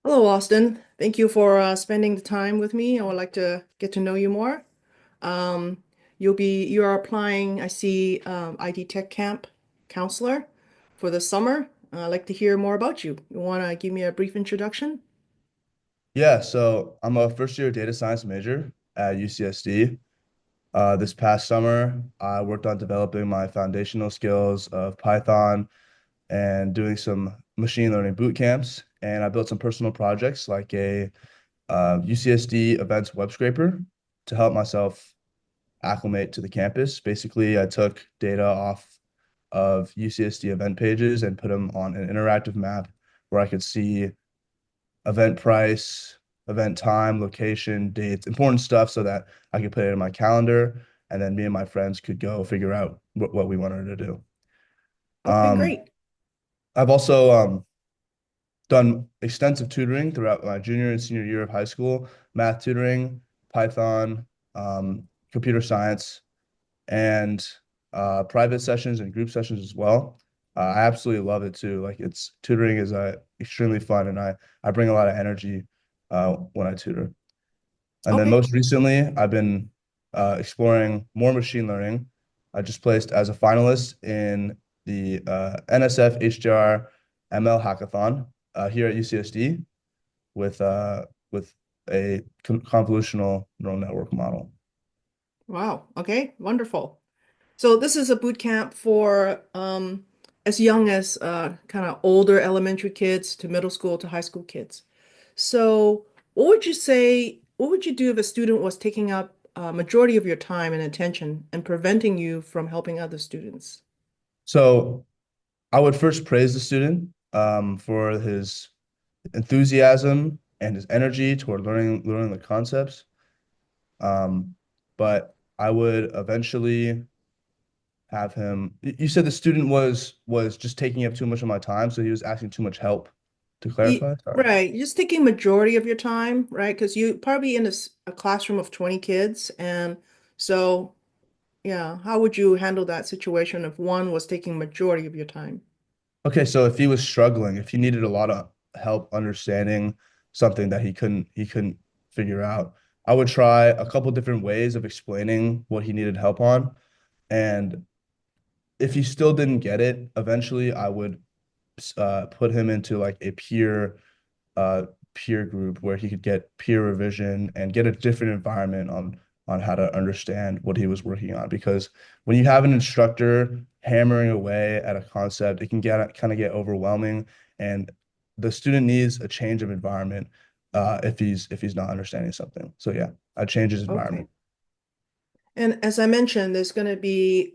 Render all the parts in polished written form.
Hello, Austin. Thank you for spending the time with me. I would like to get to know you more. Um, you are applying, I see, IDTech camp counselor for the summer. I'd like to hear more about you. You want to give me a brief introduction? Yeah, so I'm a first year data science major at UCSD. This past summer, I worked on developing my foundational skills of Python and doing some machine learning boot camps. And I built some personal projects like a UCSD events web scraper to help myself acclimate to the campus. Basically, I took data off of UCSD event pages and put them on an interactive map where I could see event price, event time, location, dates, important stuff so that I could put it in my calendar and then me and my friends could go figure out what we wanted to do. Okay, Um, great. I've also done extensive tutoring throughout my junior and senior year of high school, math tutoring, Python, computer science, and private sessions and group sessions as well. I absolutely love it too. Like it's tutoring is extremely fun, and I bring a lot of energy when I tutor. And then Okay. most recently, I've been exploring more machine learning. I just placed as a finalist in the NSF HDR ML hackathon here at UCSD with a convolutional neural network model. Wow. Okay, wonderful. So this is a boot camp for as young as kind of older elementary kids to middle school to high school kids. So what would you do if a student was taking up a majority of your time and attention and preventing you from helping other students? So I would first praise the student for his enthusiasm and his energy toward learning the concepts. Um, but I would eventually have him. You said the student was just taking up too much of my time, so he was asking too much help. To clarify, sorry. Right, just taking majority of your time, right? Because you probably in a classroom of 20 kids, and so yeah, how would you handle that situation if one was taking majority of your time? Okay, so if he was struggling, if he needed a lot of help understanding something that he couldn't figure out, I would try a couple different ways of explaining what he needed help on. And if he still didn't get it, eventually I would put him into like a uh, peer group where he could get peer revision and get a different environment on how to understand what he was working on. Because when you have an instructor hammering away at a concept, it can get kind of get overwhelming, and the student needs a change of environment if he's not understanding something. So yeah, I change his Okay. environment. And as I mentioned, there's going to be,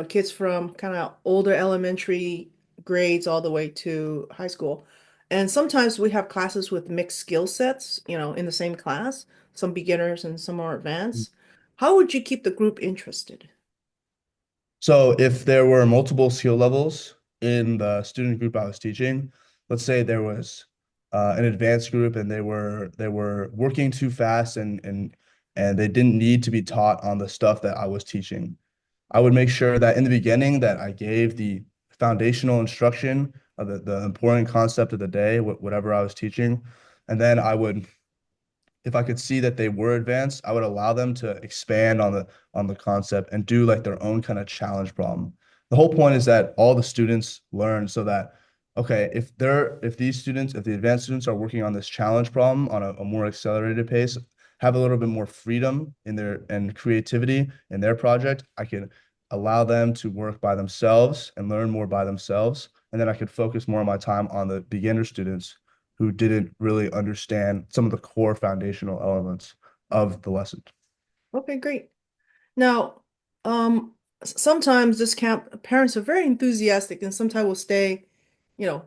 kids from kind of older elementary grades all the way to high school. And sometimes we have classes with mixed skill sets, in the same class, some beginners and some more advanced. How would you keep the group interested? So if there were multiple skill levels in the student group I was teaching, let's say there was an advanced group and they were working too fast and they didn't need to be taught on the stuff that I was teaching. I would make sure that in the beginning that I gave the foundational instruction of the important concept of the day, whatever I was teaching, and then I would if I could see that they were advanced, I would allow them to expand on the concept and do like their own kind of challenge problem. The whole point is that all the students learn so that okay, if these students, if the advanced students are working on this challenge problem on a more accelerated pace, have a little bit more freedom in their and creativity in their project, I can allow them to work by themselves and learn more by themselves. And then I could focus more of my time on the beginner students who didn't really understand some of the core foundational elements of the lesson. Okay, great. Now, sometimes this camp parents are very enthusiastic and sometimes will stay, you know,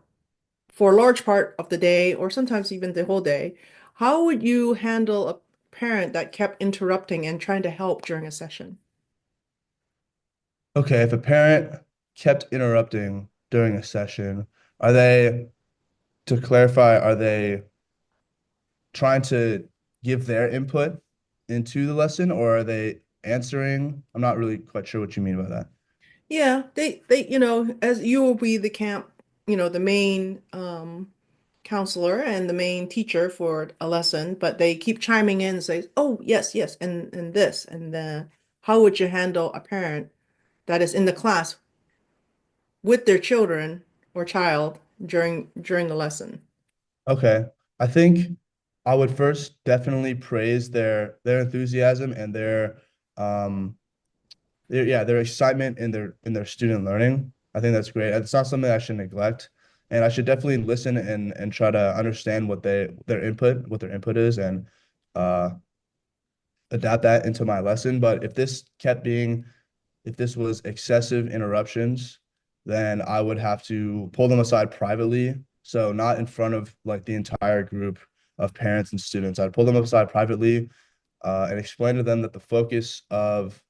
for a large part of the day or sometimes even the whole day. How would you handle a parent that kept interrupting and trying to help during a session? Okay, if a parent kept interrupting during a session, are they, to clarify, are they trying to give their input into the lesson or are they answering? I'm not really quite sure what you mean by that. Yeah, as you will be the camp, the main counselor and the main teacher for a lesson, but they keep chiming in and say, "Oh, yes, yes," and this, and how would you handle a parent that is in the class with their children or child during the lesson? Okay. I think I would first definitely praise their enthusiasm and um their excitement in their student learning. I think that's great. It's not something I should neglect. And I should definitely listen and try to understand what their input is and uh adapt that into my lesson. But if this was excessive interruptions, then I would have to pull them aside privately. So not in front of like the entire group of parents and students. I'd pull them aside privately and explain to them that the focus of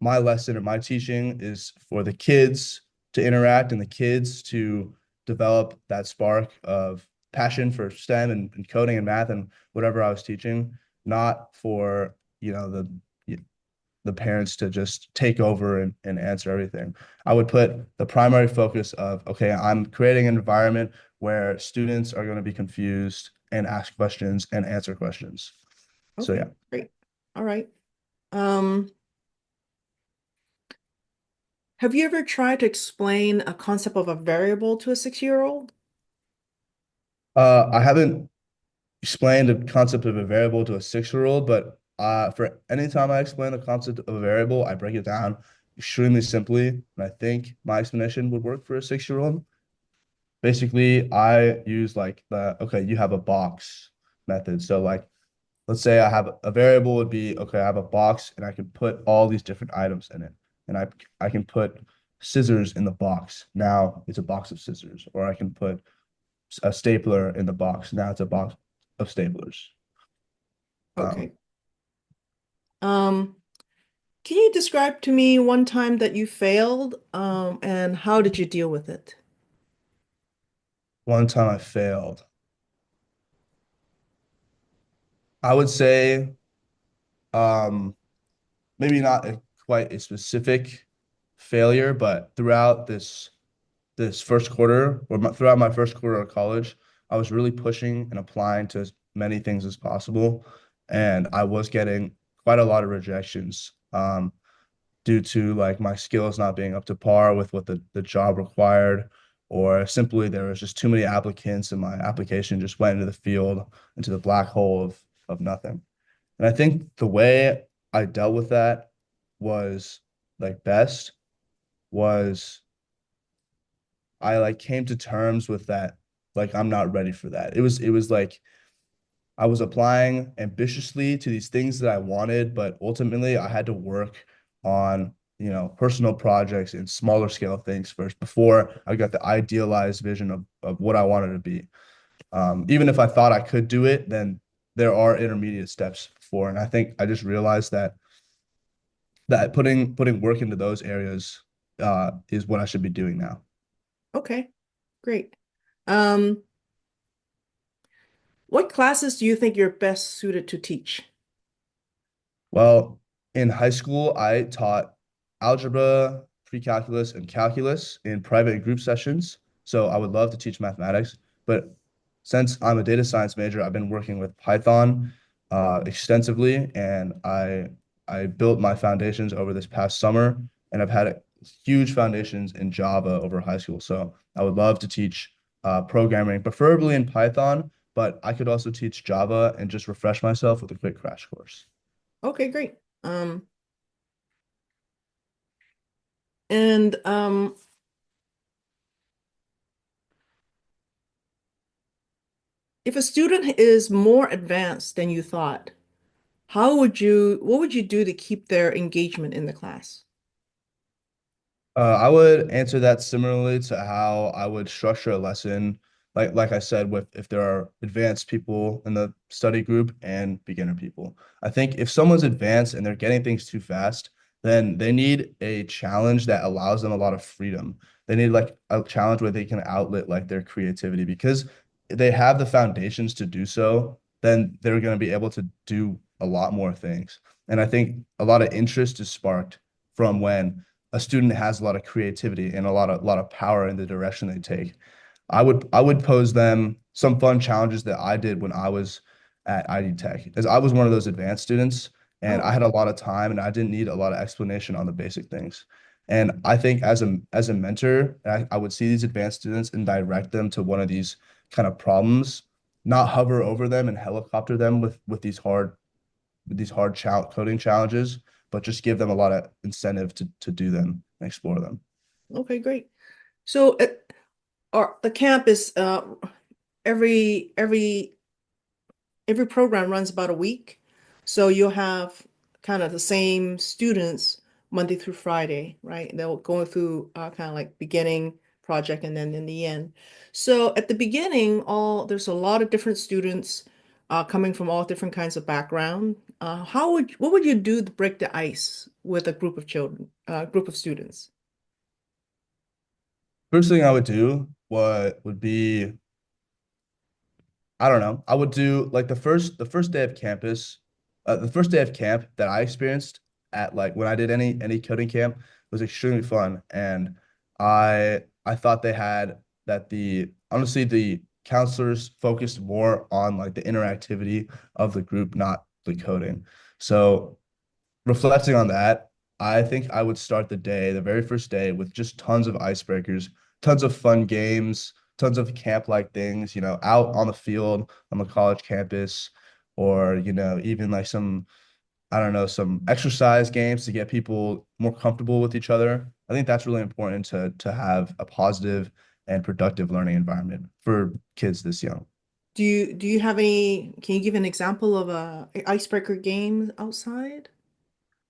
my lesson or my teaching is for the kids to interact and the kids to develop that spark of passion for STEM and coding and math and whatever I was teaching, not for, you know, the parents to just take over and answer everything. I would put the primary focus of, okay, I'm creating an environment where students are going to be confused and ask questions and answer questions. So Okay, yeah. great. All right. Um, have you ever tried to explain a concept of a variable to a 6-year-old? I haven't explained the concept of a variable to a 6-year-old, but for any time I explain the concept of a variable, I break it down extremely simply, and I think my explanation would work for a 6-year-old. Basically, I use like okay, you have a box method. So like, let's say I have a variable would be, okay, I have a box and I can put all these different items in it, and I can put scissors in the box. Now it's a box of scissors, or I can put a stapler in the box. Now it's a box of staplers. Um, Okay. Um, can you describe to me one time that you failed, and how did you deal with it? One time I failed. I would say, um, maybe not quite a specific failure, but throughout this first quarter or throughout my first quarter of college, I was really pushing and applying to as many things as possible, and I was getting quite a lot of rejections. Due to like my skills not being up to par with what the job required, or simply there was just too many applicants and my application just went into the field, into the black hole of nothing. And I think the way I dealt with that was like best was I like came to terms with that, like I'm not ready for that. It was like I was applying ambitiously to these things that I wanted, but ultimately I had to work on, you know, personal projects and smaller scale things first before I got the idealized vision of what I wanted to be. Even if I thought I could do it, then there are intermediate steps before. And I think I just realized that putting work into those areas is what I should be doing now. Okay, great. Um, what classes do you think you're best suited to teach? Well, in high school, I taught algebra, pre-calculus, and calculus in private and group sessions. So I would love to teach mathematics, but since I'm a data science major, I've been working with Python extensively, and I built my foundations over this past summer, and I've had huge foundations in Java over high school. So I would love to teach programming, preferably in Python, but I could also teach Java and just refresh myself with a quick crash course. Okay, great. And if a student is more advanced than you thought, what would you do to keep their engagement in the class? I would answer that similarly to how I would structure a lesson. Like I said, with if there are advanced people in the study group and beginner people. I think if someone's advanced and they're getting things too fast, then they need a challenge that allows them a lot of freedom. They need like a challenge where they can outlet like their creativity because they have the foundations to do so, then they're going to be able to do a lot more things. And I think a lot of interest is sparked from when a student has a lot of creativity and a lot of power in the direction they take. I would pose them some fun challenges that I did when I was at IDTech, as I was one of those advanced students and I Oh, had a lot of time and I didn't need a lot of explanation on the basic things. And I think as a mentor, I would see these advanced students and direct them to one of these kind of problems, not hover over them and helicopter them with these hard coding challenges, but just give them a lot of incentive to do them and explore them. okay, great. So the camp is every every every program runs about a week. So you'll have kind of the same students Monday through Friday, right? They'll go through kind of like beginning project and then in the end. So at the beginning, all there's a lot of different students coming from all different kinds of background. What would you do to break the ice with a group of children, group of students? First thing I would do what would be I don't know. I would do like the first day of campus, the first day of camp that I experienced at like when I did any coding camp was extremely fun, and I thought they had that the honestly the counselors focused more on like the interactivity of the group, not the coding. So reflecting on that, I think I would start the day, the very first day, with just tons of icebreakers, tons of fun games, tons of camp-like things, out on the field on the college campus, or, even like some, I don't know, some exercise games to get people more comfortable with each other. I think that's really important to have a positive and productive learning environment for kids this young. Do you have any, can you give an example of a icebreaker game outside?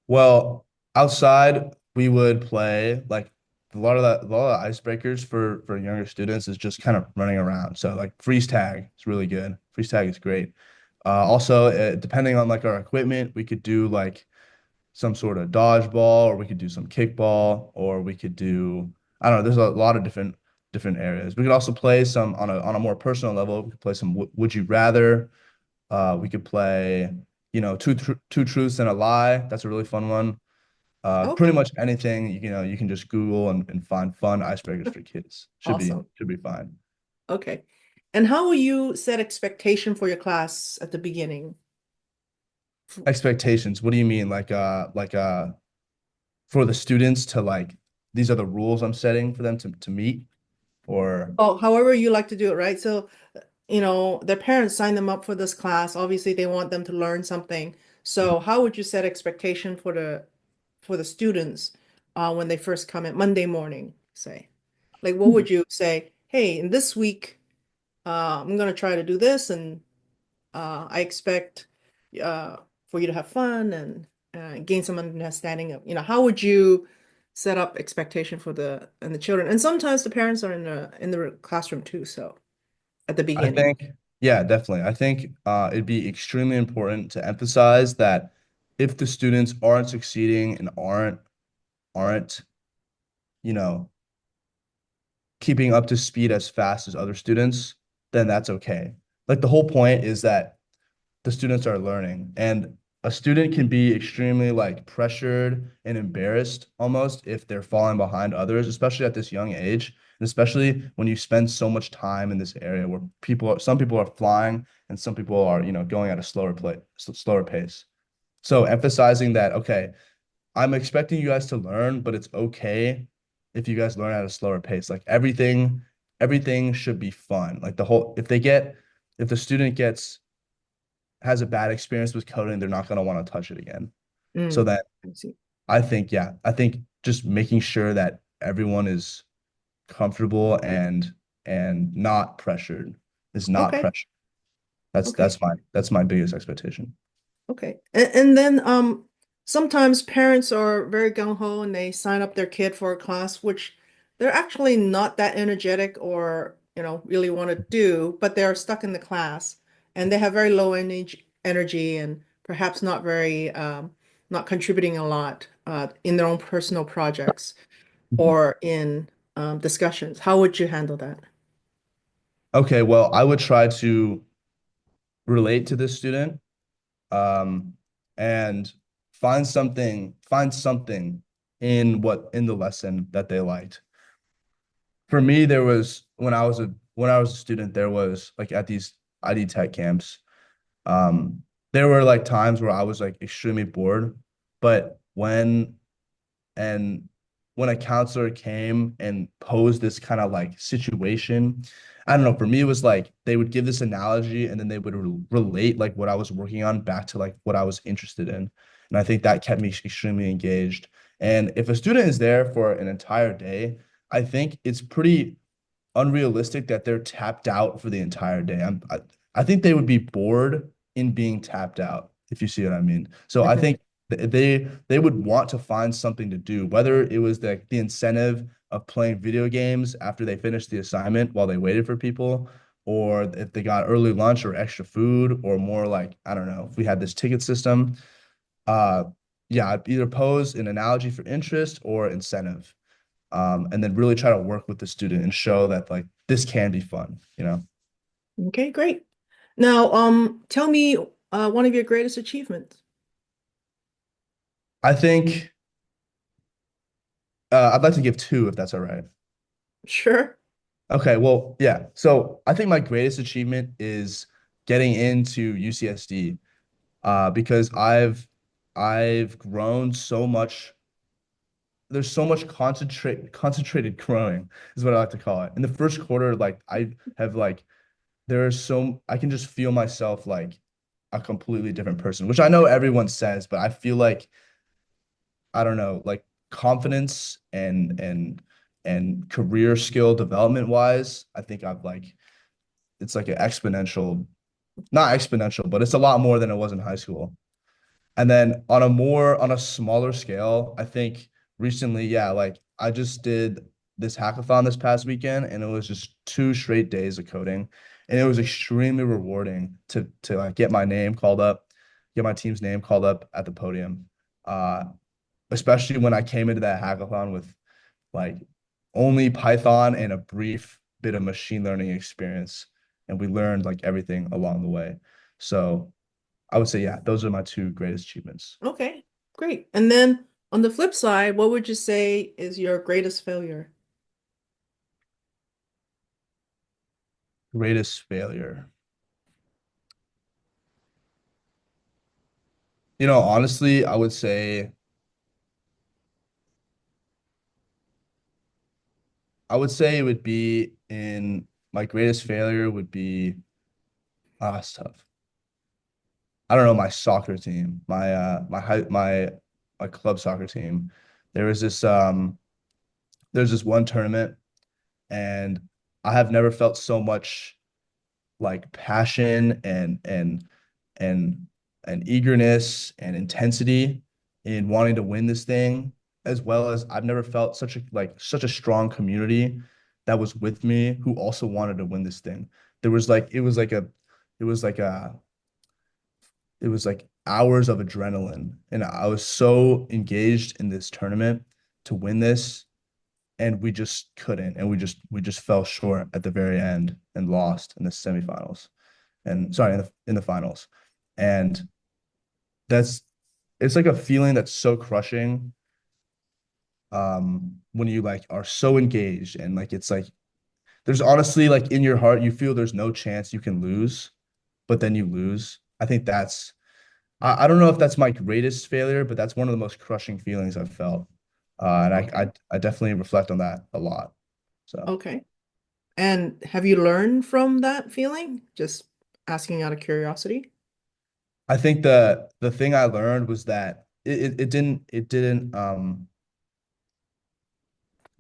Well, outside we would play like a lot of the icebreakers for younger students is just kind of running around. So like freeze tag is really good. Freeze tag is great. Also, depending on like our equipment, we could do like some sort of dodgeball, or we could do some kickball, or we could do I don't know. There's a lot of different areas. We could also play some on a more personal level. We could play some Would You Rather. We could play, two truths and a lie. That's a really fun one. Pretty Okay, much anything, you can just Google and find fun icebreakers for kids. Should be awesome. should be fine. Okay. And how will you set expectation for your class at the beginning? Expectations. What do you mean? Like for the students to like these are the rules I'm setting for them to meet or Oh, however you like to do it, right? So, their parents sign them up for this class. Obviously, they want them to learn something. So, how would you set expectation for the students when they first come in Monday morning, say? Like, what would you say? Hey, in this week, I'm gonna try to do this, and I expect uh, for you to have fun and gain some understanding of, how would you set up expectation for the children? And sometimes the parents are in the classroom too, so at the I beginning. think, yeah, definitely. I think it'd be extremely important to emphasize that if the students aren't succeeding and aren't, you know, keeping up to speed as fast as other students, then that's okay. Like the whole point is that the students are learning, and a student can be extremely like pressured and embarrassed almost if they're falling behind others, especially at this young age, and especially when you spend so much time in this area where some people are flying and some people are, going at a slower pace. So emphasizing that, okay, I'm expecting you guys to learn, but it's okay if you guys learn at a slower pace. Like everything should be fun. Like if the student has a bad experience with coding, they're not going to want to touch it again. So Mm, that I see. I think just making sure that everyone is comfortable and not pressured is not Okay. pressure. That's Okay. that's my that's my biggest expectation. Okay. And then sometimes parents are very gung-ho and they sign up their kid for a class which they're actually not that energetic or, really want to do, but they're stuck in the class and they have very low energy and perhaps not contributing a lot in their own personal projects or in discussions. How would you handle that? Okay, well, I would try to relate to this student um, and find something in the lesson that they liked. For me, there was when I was a student, there was like at these IDTech camps, um, there were like times where I was like extremely bored, but and when a counselor came and posed this kind of like situation, I don't know, for me, it was like they would give this analogy and then they would relate like what I was working on back to like what I was interested in. And I think that kept me extremely engaged. And if a student is there for an entire day, I think it's pretty unrealistic that they're tapped out for the entire day. I think they would be bored in being tapped out, if you see what I mean. So I think they would want to find something to do, whether it was the incentive of playing video games after they finished the assignment while they waited for people, or if they got early lunch or extra food, or more like, I don't know, if we had this ticket system. Uh yeah, I'd either pose an analogy for interest or incentive, and then really try to work with the student and show that like this can be fun, you know. Okay, great. Now, tell me one of your greatest achievements. I think I'd like to give two if that's all right. Sure. Okay, well, yeah. So I think my greatest achievement is getting into UCSD, because I've grown so much. There's so much concentrated growing is what I like to call it. In the first quarter, like I have like there's so I can just feel myself like a completely different person, which I know everyone says, but I feel like I don't know, like confidence and career skill development wise, I think I've like it's like an exponential, not exponential, but it's a lot more than it was in high school. And then on a smaller scale, I think recently, yeah, like I just did this hackathon this past weekend and it was just 2 straight days of coding. And it was extremely rewarding to like get my name called up, get my team's name called up at the podium. Uh, Especially when I came into that hackathon with like only Python and a brief bit of machine learning experience. And we learned like everything along the way. So I would say, yeah, those are my two greatest achievements. Okay, great. And then on the flip side, what would you say is your greatest failure? Greatest failure. You know, honestly, I would say it would be in my greatest failure would be it's tough. I don't know, my soccer team, my club soccer team. There was there's this one tournament and I have never felt so much like passion and and eagerness and intensity in wanting to win this thing, as well as I've never felt such a strong community that was with me who also wanted to win this thing. There was like it was like a it was like hours of adrenaline, and I was so engaged in this tournament to win this, and we just couldn't, and we just fell short at the very end and lost in the semifinals and sorry in the finals. And that's it's like a feeling that's so crushing, when you like are so engaged and like it's like there's honestly like in your heart you feel there's no chance you can lose, but then you lose. I think that's I don't know if that's my greatest failure, but that's one of the most crushing feelings I've felt. And Okay. I definitely reflect on that a lot. So Okay. And have you learned from that feeling? Just asking out of curiosity. I think the thing I learned was that it didn't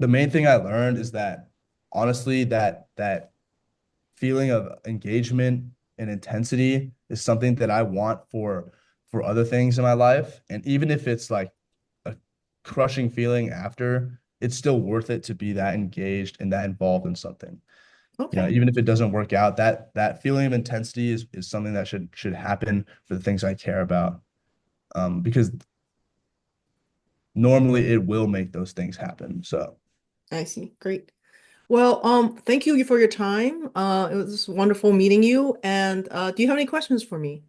the main thing I learned is that honestly that feeling of engagement and intensity is something that I want for other things in my life. And even if it's like a crushing feeling after, it's still worth it to be that engaged and that involved in something. You know, Okay. even if it doesn't work out, that feeling of intensity is something that should happen for the things I care about. Because normally it will make those things happen. So, I see. Great. Well, thank you for your time. It was wonderful meeting you. And do you have any questions for me?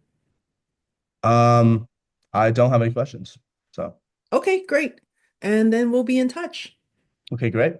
um, I don't have any questions. So, Okay, great. And then we'll be in touch. okay, great.